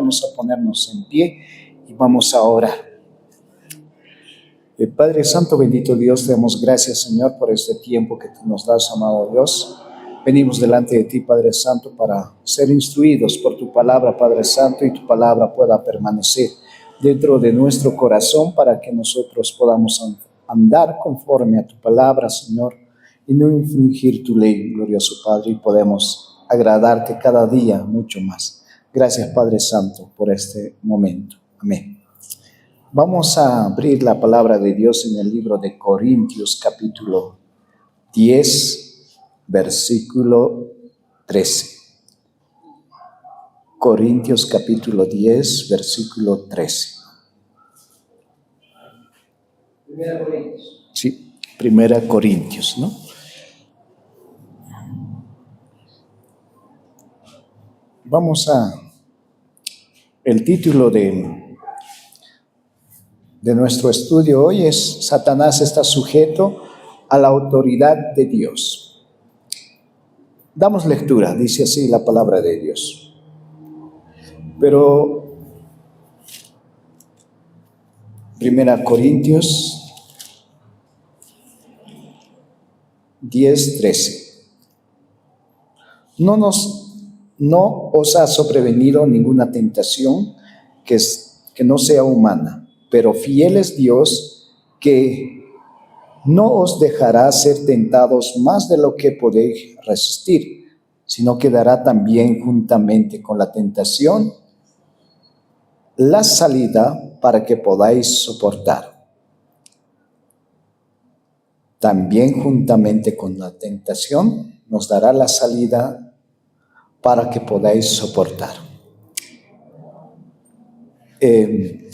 vamos a ponernos en pie y vamos a orar. Padre Santo, bendito Dios, te damos gracias, Señor, por este tiempo que tú nos das, amado Dios. Venimos delante de ti, Padre Santo, para ser instruidos por tu palabra, Padre Santo, y tu palabra pueda permanecer dentro de nuestro corazón para que nosotros podamos andar conforme a tu palabra, Señor, y no infringir tu ley, glorioso Padre, y podemos agradarte cada día mucho más. Gracias, Padre Santo, por este momento. Amén. Vamos a abrir la palabra de Dios en el libro de Corintios, capítulo 10, versículo 13. Corintios, capítulo 10, versículo 13. Primera Corintios. Sí, Primera Corintios, ¿no? El título de nuestro estudio hoy es Satanás está sujeto a la autoridad de Dios. Damos lectura, dice así la palabra de Dios. Pero Primera Corintios 10, 13. No os ha sobrevenido ninguna tentación que no sea humana, pero fiel es Dios, que no os dejará ser tentados más de lo que podéis resistir, sino que dará también juntamente con la tentación la salida para que podáis soportar. También juntamente con la tentación nos dará la salida para que podáis soportar. El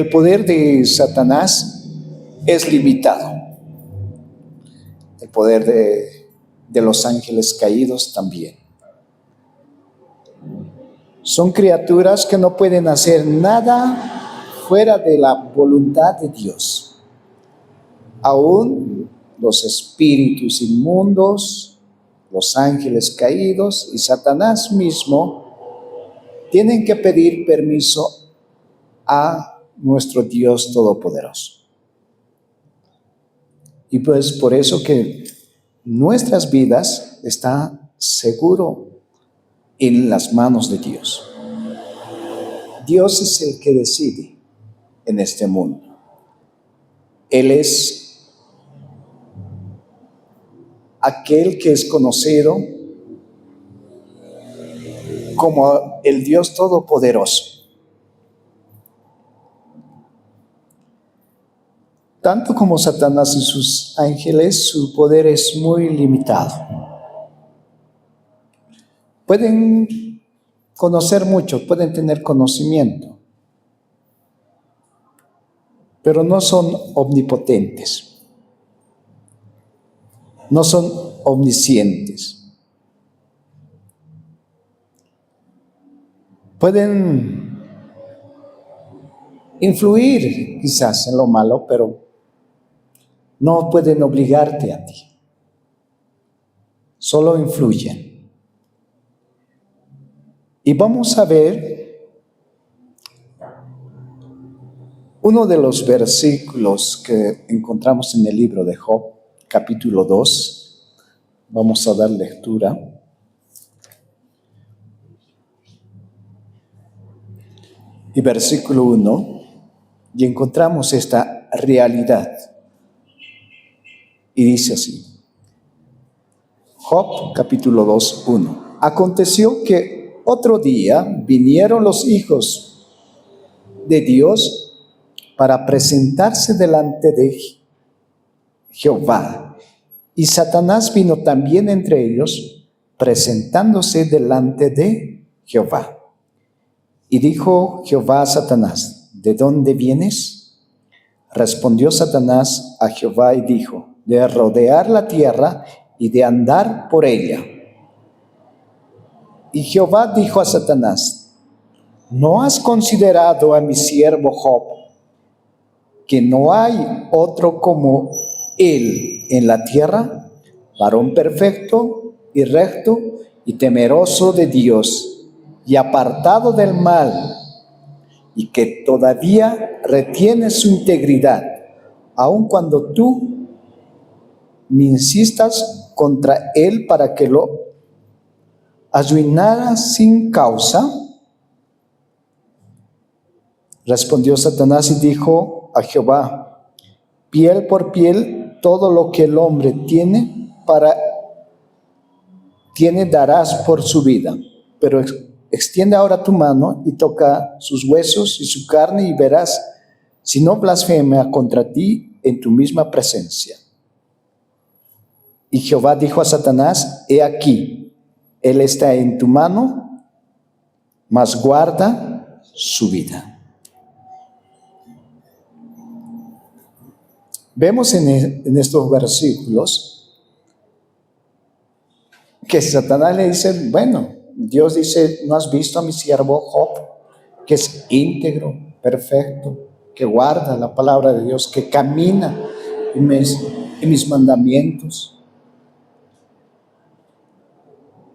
poder de Satanás es limitado. El poder de los ángeles caídos también. Son criaturas que no pueden hacer nada fuera de la voluntad de Dios. Aún los espíritus inmundos, los ángeles caídos y Satanás mismo tienen que pedir permiso a nuestro Dios Todopoderoso. Y pues por eso que nuestras vidas están seguro en las manos de Dios. Dios es el que decide en este mundo. Él es aquel que es conocido como el Dios Todopoderoso. Tanto como Satanás y sus ángeles, su poder es muy limitado. Pueden conocer mucho, pueden tener conocimiento, pero no son omnipotentes, no son omniscientes. Pueden influir quizás en lo malo, pero no pueden obligarte a ti. Solo influyen. Y vamos a ver uno de los versículos que encontramos en el libro de Job, capítulo 2. Vamos a dar lectura. Y versículo 1, y encontramos esta realidad. Y dice así, Job, capítulo 2, 1. Aconteció que otro día vinieron los hijos de Dios para presentarse delante de Jehová. Y Satanás vino también entre ellos, presentándose delante de Jehová. Y dijo Jehová a Satanás, ¿de dónde vienes? Respondió Satanás a Jehová y dijo, de rodear la tierra y de andar por ella. Y Jehová dijo a Satanás, ¿no has considerado a mi siervo Job, que no hay otro como él en la tierra, varón perfecto y recto y temeroso de Dios, y apartado del mal, y que todavía retiene su integridad, aun cuando tú me insistas contra él para que lo arruinara sin causa. Respondió Satanás y dijo a Jehová: piel por piel, todo lo que el hombre tiene darás por su vida. Pero extiende ahora tu mano y toca sus huesos y su carne, y verás si no blasfema contra ti en tu misma presencia. Y Jehová dijo a Satanás: he aquí, él está en tu mano, mas guarda su vida. Vemos en estos versículos que Satanás le dice, bueno, Dios dice, ¿no has visto a mi siervo Job, que es íntegro, perfecto, que guarda la palabra de Dios, que camina en mis mandamientos?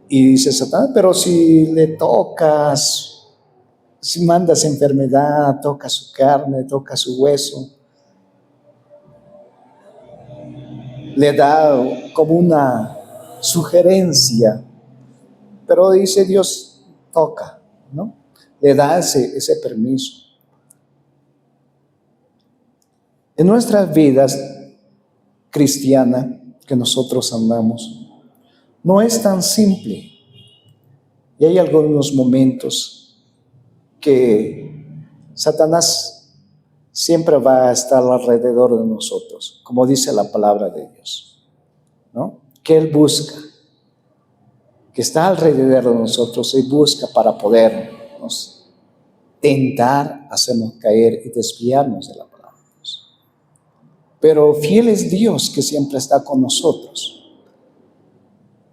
Y dice Satanás, pero si le tocas, si mandas enfermedad, tocas su carne, tocas su hueso, le da como una sugerencia, pero dice Dios, toca, ¿no? Le da ese permiso. En nuestras vidas cristianas que nosotros andamos, no es tan simple. Y hay algunos momentos que Satanás siempre va a estar alrededor de nosotros, como dice la palabra de Dios, ¿no? Que Él busca, que está alrededor de nosotros y busca para podernos tentar, hacernos caer y desviarnos de la palabra de Dios. Pero fiel es Dios, que siempre está con nosotros,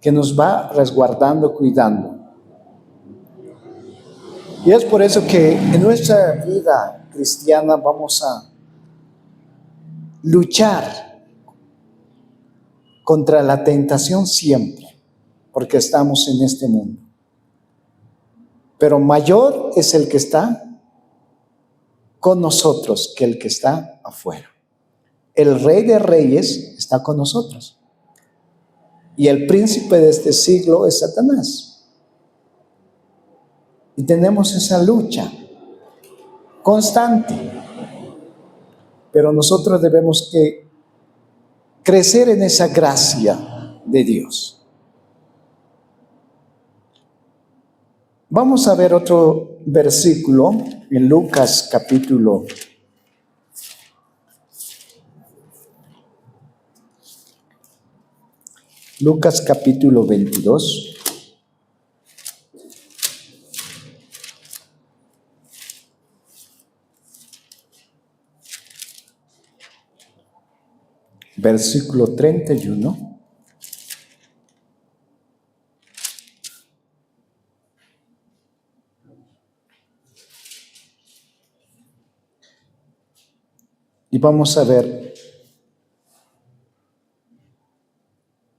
que nos va resguardando, cuidando. Y es por eso que en nuestra vida cristiana vamos a luchar contra la tentación siempre, porque estamos en este mundo. Pero mayor es el que está con nosotros que el que está afuera. El Rey de Reyes está con nosotros. Y el príncipe de este siglo es Satanás. Y tenemos esa lucha constante. Pero nosotros debemos que crecer en esa gracia de Dios. Vamos a ver otro versículo en Lucas capítulo 22. Versículo 31. Y vamos a ver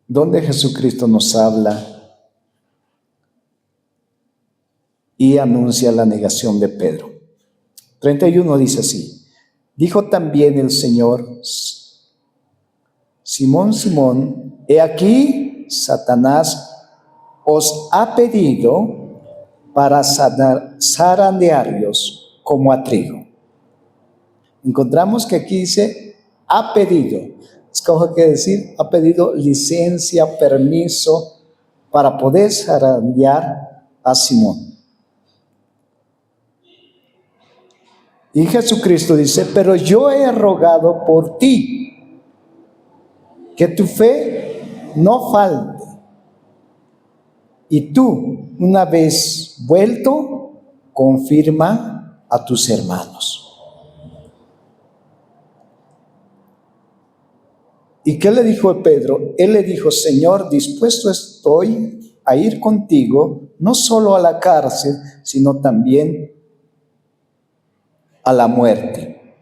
dónde Jesucristo nos habla y anuncia la negación de Pedro. 31 dice así: dijo también el Señor: Simón, Simón, he aquí Satanás os ha pedido para zarandearos como a trigo. Encontramos que aquí dice ha pedido. Es como que decir, ha pedido licencia, permiso para poder zarandear a Simón. Y Jesucristo dice, pero yo he rogado por ti, que tu fe no falte. Y tú, una vez vuelto, confirma a tus hermanos. ¿Y qué le dijo a Pedro? Él le dijo, Señor, dispuesto estoy a ir contigo, no solo a la cárcel, sino también a la muerte.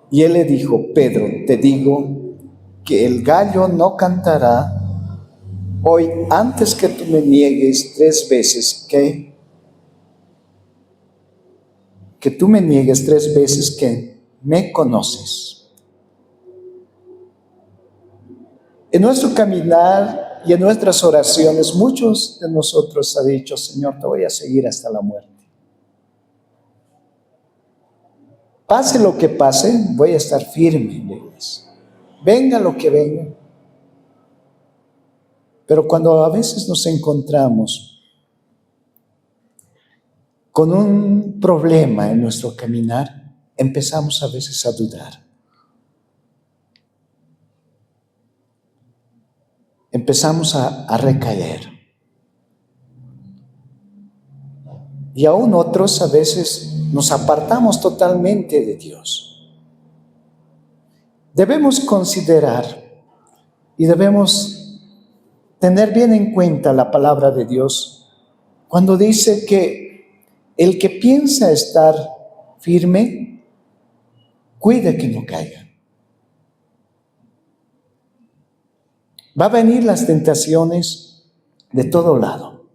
Y él le dijo, Pedro, te digo que el gallo no cantará hoy antes que tú me niegues 3 veces que que tú me niegues 3 veces que me conoces. En nuestro caminar y en nuestras oraciones, muchos de nosotros han dicho, Señor, te voy a seguir hasta la muerte. Pase lo que pase, voy a estar firme, Dios. Venga lo que venga. Pero cuando a veces nos encontramos con un problema en nuestro caminar, empezamos a veces a dudar. Empezamos a recaer. Y aún otros a veces nos apartamos totalmente de Dios. Debemos considerar y debemos tener bien en cuenta la palabra de Dios cuando dice que el que piensa estar firme, cuide que no caiga. Va a venir las tentaciones de todo lado.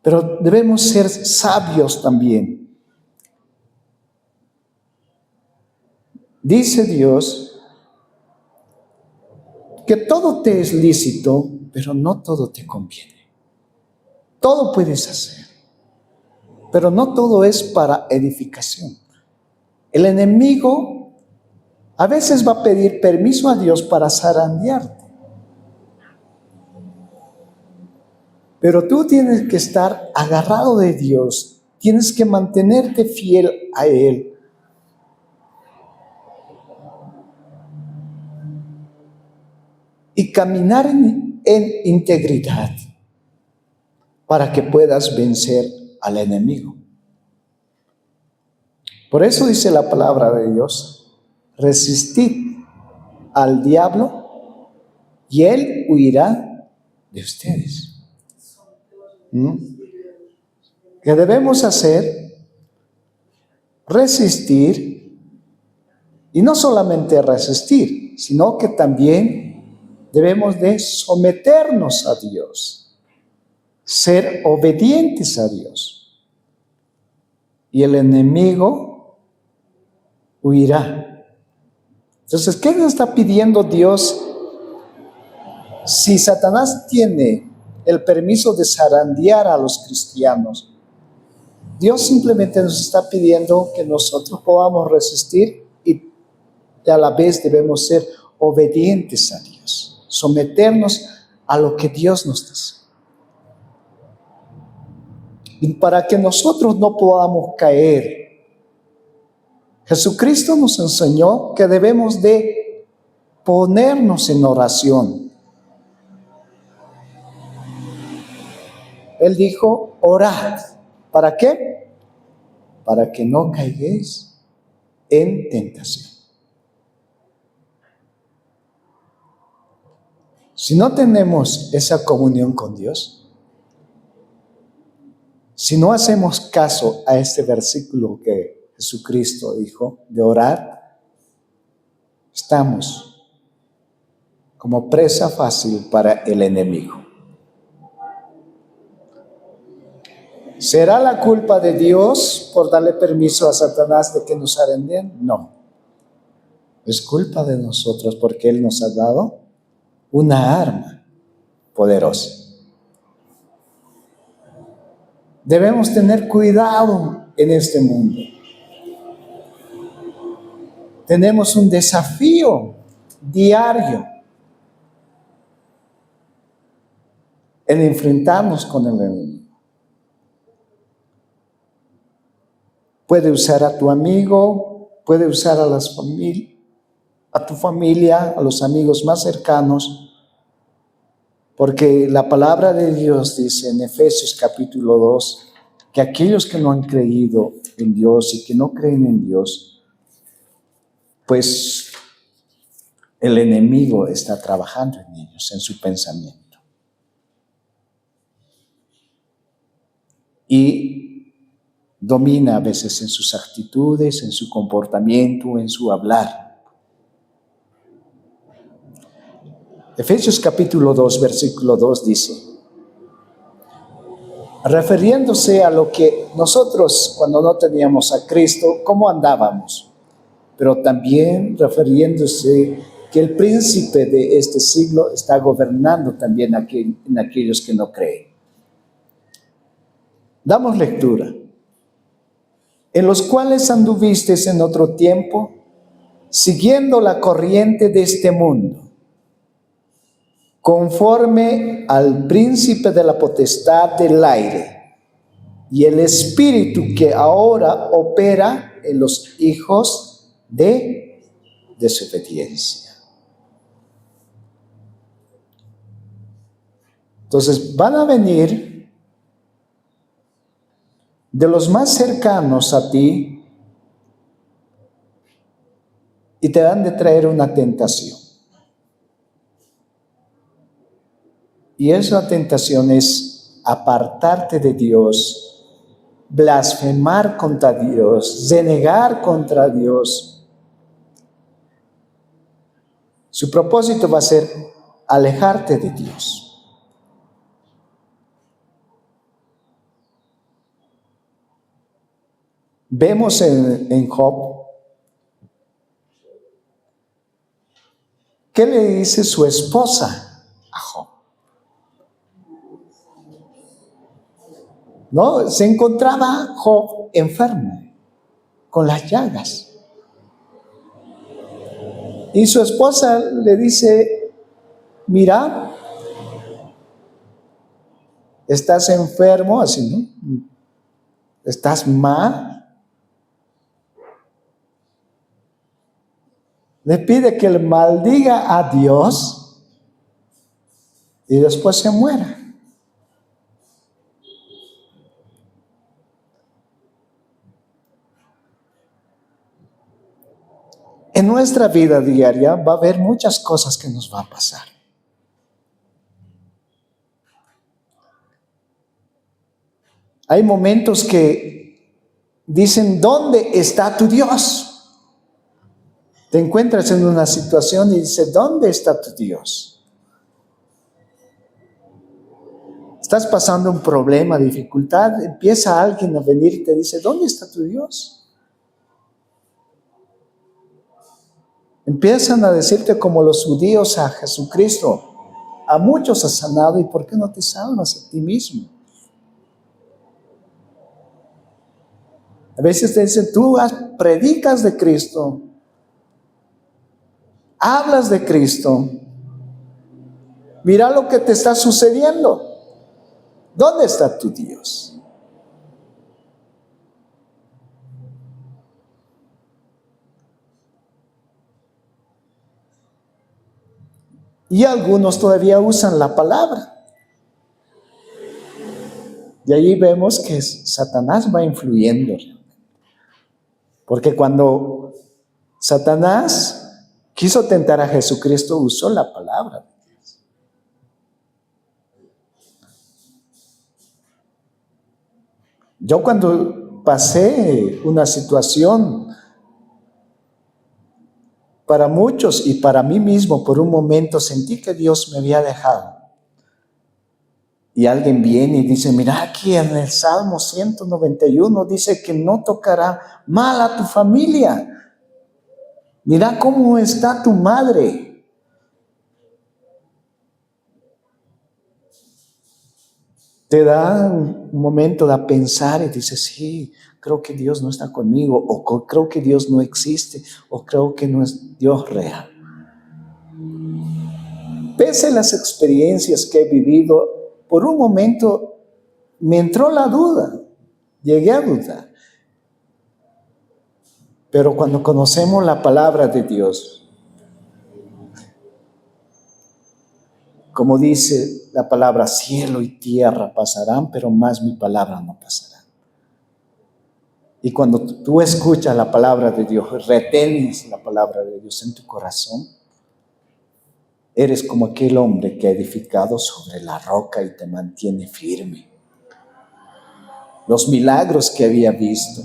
Pero debemos ser sabios también. Dice Dios que todo te es lícito, pero no todo te conviene. Todo puedes hacer, pero no todo es para edificación. El enemigo a veces va a pedir permiso a Dios para zarandearte. Pero tú tienes que estar agarrado de Dios, tienes que mantenerte fiel a Él. Y caminar en integridad para que puedas vencer al enemigo. Por eso dice la palabra de Dios, resistid al diablo y él huirá de ustedes. ¿Qué debemos hacer? Resistir, y no solamente resistir, sino que también debemos de someternos a Dios, ser obedientes a Dios, y el enemigo huirá. Entonces, ¿qué nos está pidiendo Dios? Si Satanás tiene el permiso de zarandear a los cristianos, Dios simplemente nos está pidiendo que nosotros podamos resistir y a la vez debemos ser obedientes a Dios, someternos a lo que Dios nos dice. Y para que nosotros no podamos caer, Jesucristo nos enseñó que debemos de ponernos en oración. Él dijo, orad. ¿Para qué? Para que no caigáis en tentación. Si no tenemos esa comunión con Dios, si no hacemos caso a este versículo que Jesucristo dijo, de orar, estamos como presa fácil para el enemigo. ¿Será la culpa de Dios por darle permiso a Satanás de que nos zarandeen? No. Es culpa de nosotros porque Él nos ha dado una arma poderosa. Debemos tener cuidado en este mundo. Tenemos un desafío diario en enfrentarnos con el enemigo. Puede usar a tu amigo, puede usar a tu familia, a los amigos más cercanos, porque la palabra de Dios dice en Efesios capítulo 2 que aquellos que no han creído en Dios y que no creen en Dios, pues el enemigo está trabajando en ellos, en su pensamiento. Y domina a veces en sus actitudes, en su comportamiento, en su hablar. Efesios capítulo 2, versículo 2 dice, refiriéndose a lo que nosotros cuando no teníamos a Cristo, cómo andábamos, pero también refiriéndose que el príncipe de este siglo está gobernando también aquí, en aquellos que no creen. Damos lectura. En los cuales anduvisteis en otro tiempo, siguiendo la corriente de este mundo, conforme al príncipe de la potestad del aire, y el espíritu que ahora opera en los hijos de desobediencia. Entonces van a venir de los más cercanos a ti y te han de traer una tentación. Y esa tentación es apartarte de Dios, blasfemar contra Dios, denegar contra Dios. Su propósito va a ser alejarte de Dios. Vemos en Job, ¿qué le dice su esposa a Job? ¿No? Se encontraba Job enfermo, con las llagas. Y su esposa le dice, mira, estás enfermo, así, ¿no? Estás mal. Le pide que le maldiga a Dios y después se muera. En nuestra vida diaria va a haber muchas cosas que nos va a pasar. Hay momentos que dicen, ¿dónde está tu Dios? Te encuentras en una situación y dices, ¿dónde está tu Dios? Estás pasando un problema, dificultad, empieza alguien a venir y te dice, ¿dónde está tu Dios? Empiezan a decirte como los judíos a Jesucristo, a muchos has sanado, ¿y por qué no te salvas a ti mismo? A veces te dicen, tú predicas de Cristo, hablas de Cristo, mira lo que te está sucediendo. ¿Dónde está tu Dios? Y algunos todavía usan la palabra. Y allí vemos que Satanás va influyendo. Porque cuando Satanás quiso tentar a Jesucristo, usó la palabra. Yo cuando pasé una situación, para muchos y para mí mismo, por un momento sentí que Dios me había dejado. Y alguien viene y dice, mira aquí en el Salmo 191 dice que no tocará mal a tu familia. Mira cómo está tu madre. Te da un momento de pensar y dices, sí, creo que Dios no está conmigo, o creo que Dios no existe, o creo que no es Dios real. Pese a las experiencias que he vivido, por un momento me entró la duda, llegué a dudar. Pero cuando conocemos la palabra de Dios, como dice la palabra, cielo y tierra pasarán, pero más mi palabra no pasará. Y cuando tú escuchas la palabra de Dios, retenes la palabra de Dios en tu corazón, eres como aquel hombre que ha edificado sobre la roca y te mantiene firme. Los milagros que había visto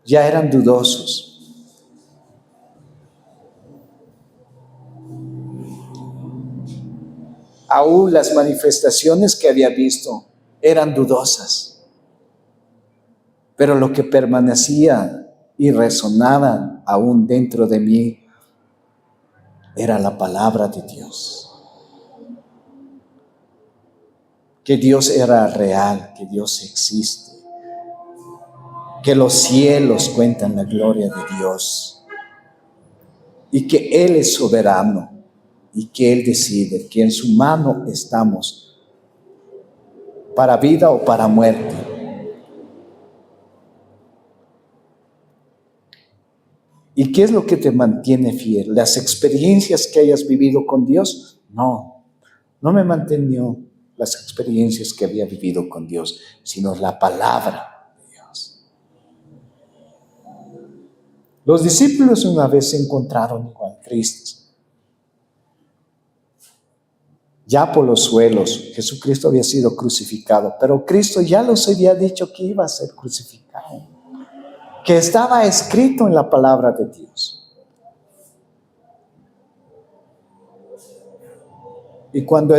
ya eran dudosos. Aún las manifestaciones que había visto eran dudosas, pero lo que permanecía y resonaba aún dentro de mí era la palabra de Dios. Que Dios era real, que Dios existe, que los cielos cuentan la gloria de Dios y que Él es soberano y que Él decide, que en su mano estamos para vida o para muerte. ¿Y qué es lo que te mantiene fiel? ¿Las experiencias que hayas vivido con Dios? No, no me mantenió las experiencias que había vivido con Dios, sino la palabra de Dios. Los discípulos una vez se encontraron igual tristes. Ya por los suelos, Jesucristo había sido crucificado, pero Cristo ya los había dicho que iba a ser crucificado, que estaba escrito en la palabra de Dios. Y cuando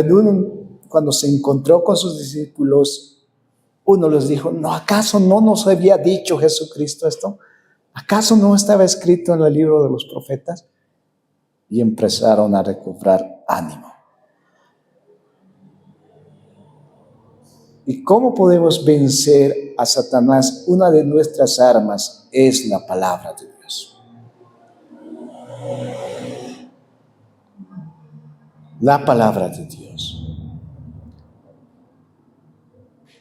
se encontró con sus discípulos, uno les dijo, ¿no acaso no nos había dicho Jesucristo esto? ¿Acaso no estaba escrito en el libro de los profetas? Y empezaron a recobrar ánimo. ¿Y cómo podemos vencer a Satanás? Una de nuestras armas es la palabra de Dios. La palabra de Dios.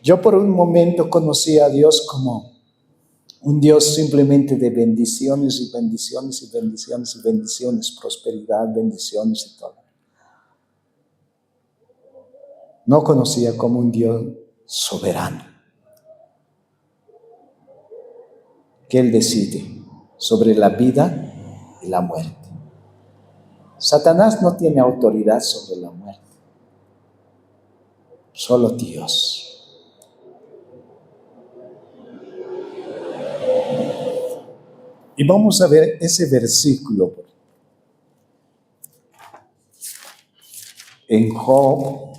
Yo por un momento conocí a Dios como un Dios simplemente de bendiciones y bendiciones y bendiciones y bendiciones, prosperidad, bendiciones y todo. No conocía como un Dios soberano, que Él decide sobre la vida y la muerte. Satanás no tiene autoridad sobre la muerte, solo Dios. Y vamos a ver ese versículo en Job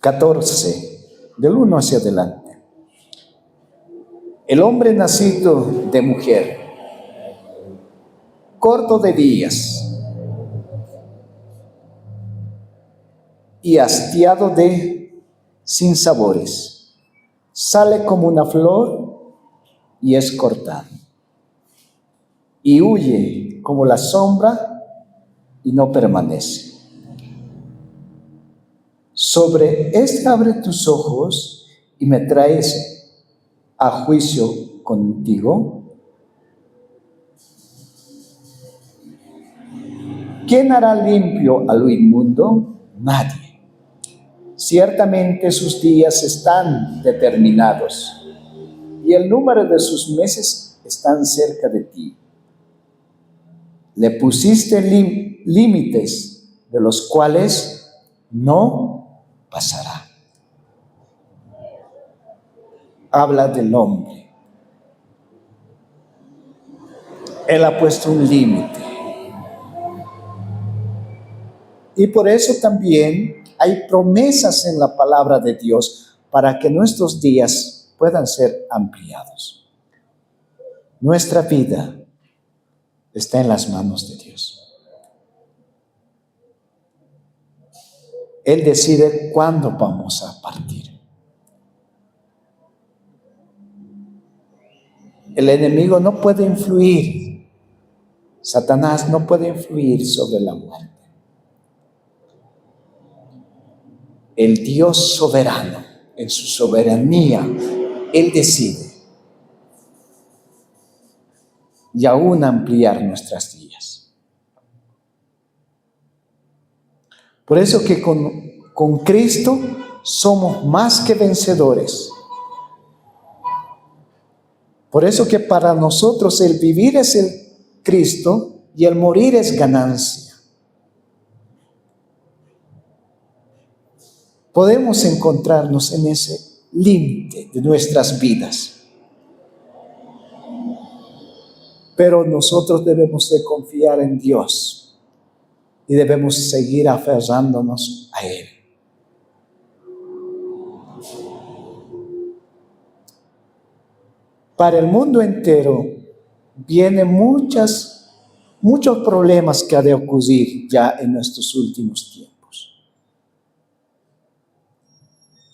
14, del 1 hacia adelante. El hombre nacido de mujer, corto de días y hastiado de sinsabores, sale como una flor y es cortado, y huye como la sombra y no permanece. Sobre este abre tus ojos y me traes a juicio contigo. ¿Quién hará limpio a lo inmundo? Nadie. Ciertamente sus días están determinados y el número de sus meses están cerca de ti. Le pusiste límites de los cuales no pasará. Habla del hombre. Él ha puesto un límite. Y por eso también hay promesas en la palabra de Dios para que nuestros días puedan ser ampliados. Nuestra vida está en las manos de Dios. Él decide cuándo vamos a partir. El enemigo no puede influir, Satanás no puede influir sobre la muerte. El Dios soberano, en su soberanía, Él decide y aún ampliar nuestros días. Por eso que con Cristo somos más que vencedores. Por eso que para nosotros el vivir es el Cristo y el morir es ganancia. Podemos encontrarnos en ese límite de nuestras vidas. Pero nosotros debemos de confiar en Dios y debemos seguir aferrándonos a Él. Para el mundo entero vienen muchos problemas que ha de ocurrir ya en nuestros últimos tiempos.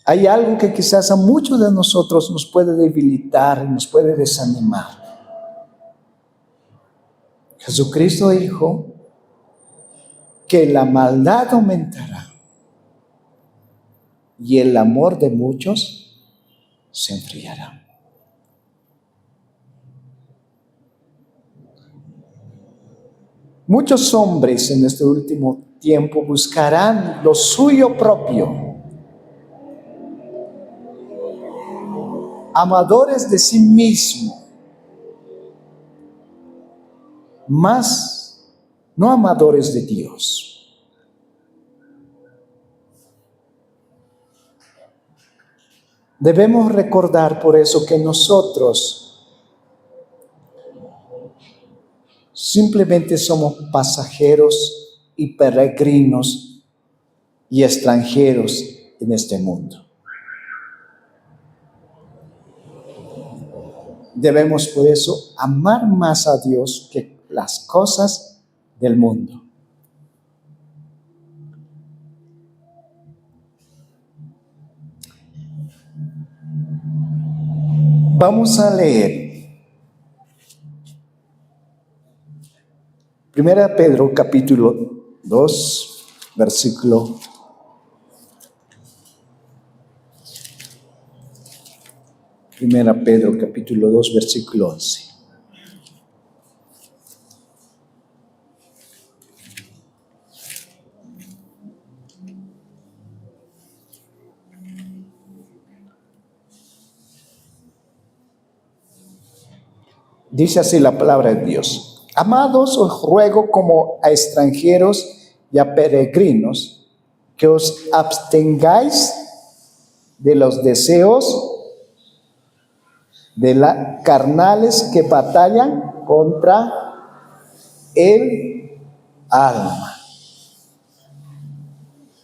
Hay algo que quizás a muchos de nosotros nos puede debilitar y nos puede desanimar. Jesucristo dijo que la maldad aumentará y el amor de muchos se enfriará. Muchos hombres en este último tiempo buscarán lo suyo propio, amadores de sí mismo, mas no amadores de Dios. Debemos recordar por eso que nosotros simplemente somos pasajeros y peregrinos y extranjeros en este mundo. Debemos por eso amar más a Dios que las cosas del mundo. Vamos a leer 1 Pedro capítulo 2, versículo 1 Pedro capítulo 2, versículo 11. Dice así la palabra de Dios: Amados, os ruego como a extranjeros y a peregrinos que os abstengáis de los deseos de las carnales que batallan contra el alma.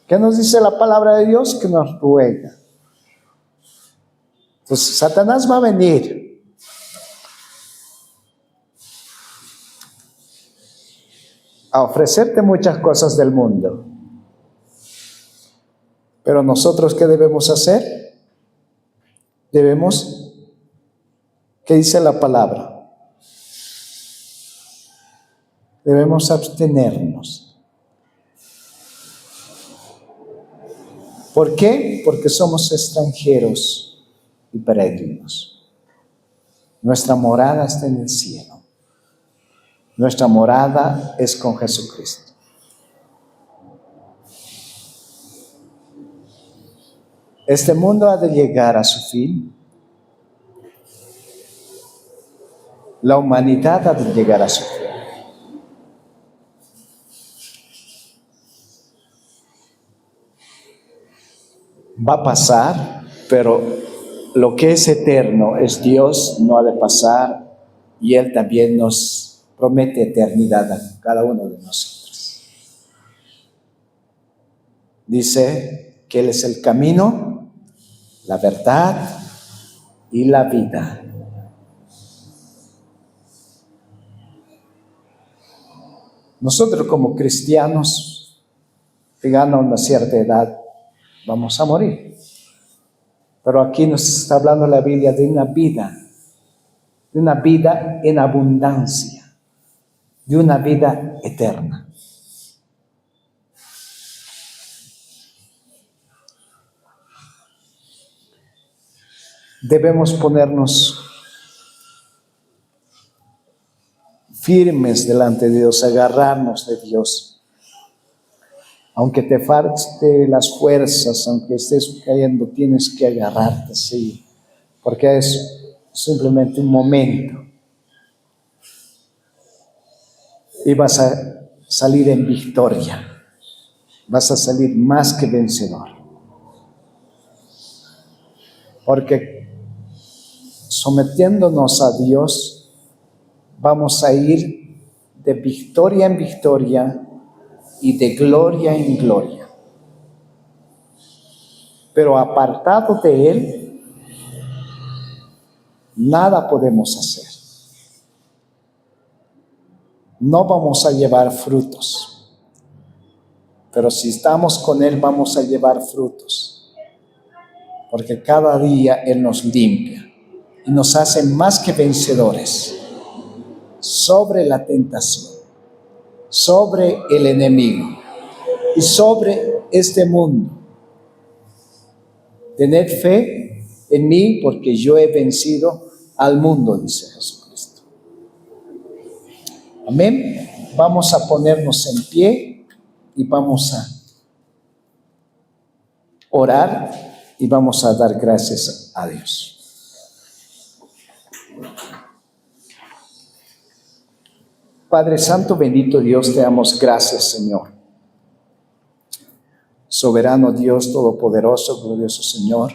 ¿Qué nos dice la palabra de Dios? Que nos ruega. Entonces Satanás va a venir a ofrecerte muchas cosas del mundo. Pero nosotros, ¿qué debemos hacer? Debemos, ¿qué dice la palabra? Debemos abstenernos. ¿Por qué? Porque somos extranjeros y peregrinos. Nuestra morada está en el cielo. Nuestra morada es con Jesucristo. Este mundo ha de llegar a su fin. La humanidad ha de llegar a su fin. Va a pasar, pero lo que es eterno es Dios, no ha de pasar, y Él también nos promete eternidad a cada uno de nosotros. Dice que Él es el camino, la verdad y la vida. Nosotros como cristianos, llegando a una cierta edad, vamos a morir. Pero aquí nos está hablando la Biblia de una vida en abundancia, de una vida eterna. Debemos ponernos firmes delante de Dios, agarrarnos de Dios. Aunque te falte las fuerzas, aunque estés cayendo, tienes que agarrarte, sí, porque es simplemente un momento. Y vas a salir en victoria, vas a salir más que vencedor. Porque sometiéndonos a Dios, vamos a ir de victoria en victoria y de gloria en gloria. Pero apartado de Él, nada podemos hacer. No vamos a llevar frutos. Pero si estamos con Él, vamos a llevar frutos. Porque cada día Él nos limpia y nos hace más que vencedores sobre la tentación, sobre el enemigo y sobre este mundo. Tened fe en mí porque yo he vencido al mundo, dice Jesucristo. Amén. Vamos a ponernos en pie y vamos a orar y vamos a dar gracias a Dios. Padre Santo, bendito Dios, te damos gracias, Señor. Soberano Dios, todopoderoso, glorioso Señor.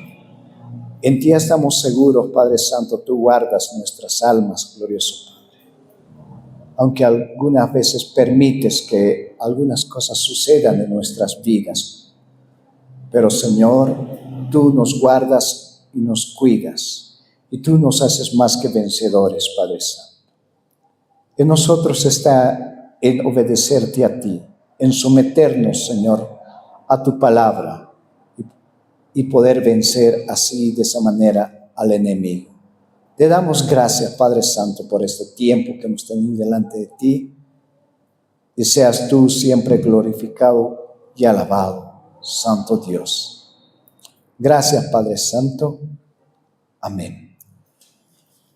En ti estamos seguros, Padre Santo, tú guardas nuestras almas, glorioso Padre. Aunque algunas veces permites que algunas cosas sucedan en nuestras vidas. Pero, Señor, tú nos guardas y nos cuidas. Y tú nos haces más que vencedores, Padre Santo. En nosotros está en obedecerte a ti, en someternos, Señor, a tu palabra y poder vencer así, de esa manera, al enemigo. Te damos gracias, Padre Santo, por este tiempo que hemos tenido delante de ti. Y seas tú siempre glorificado y alabado, Santo Dios. Gracias, Padre Santo. Amén.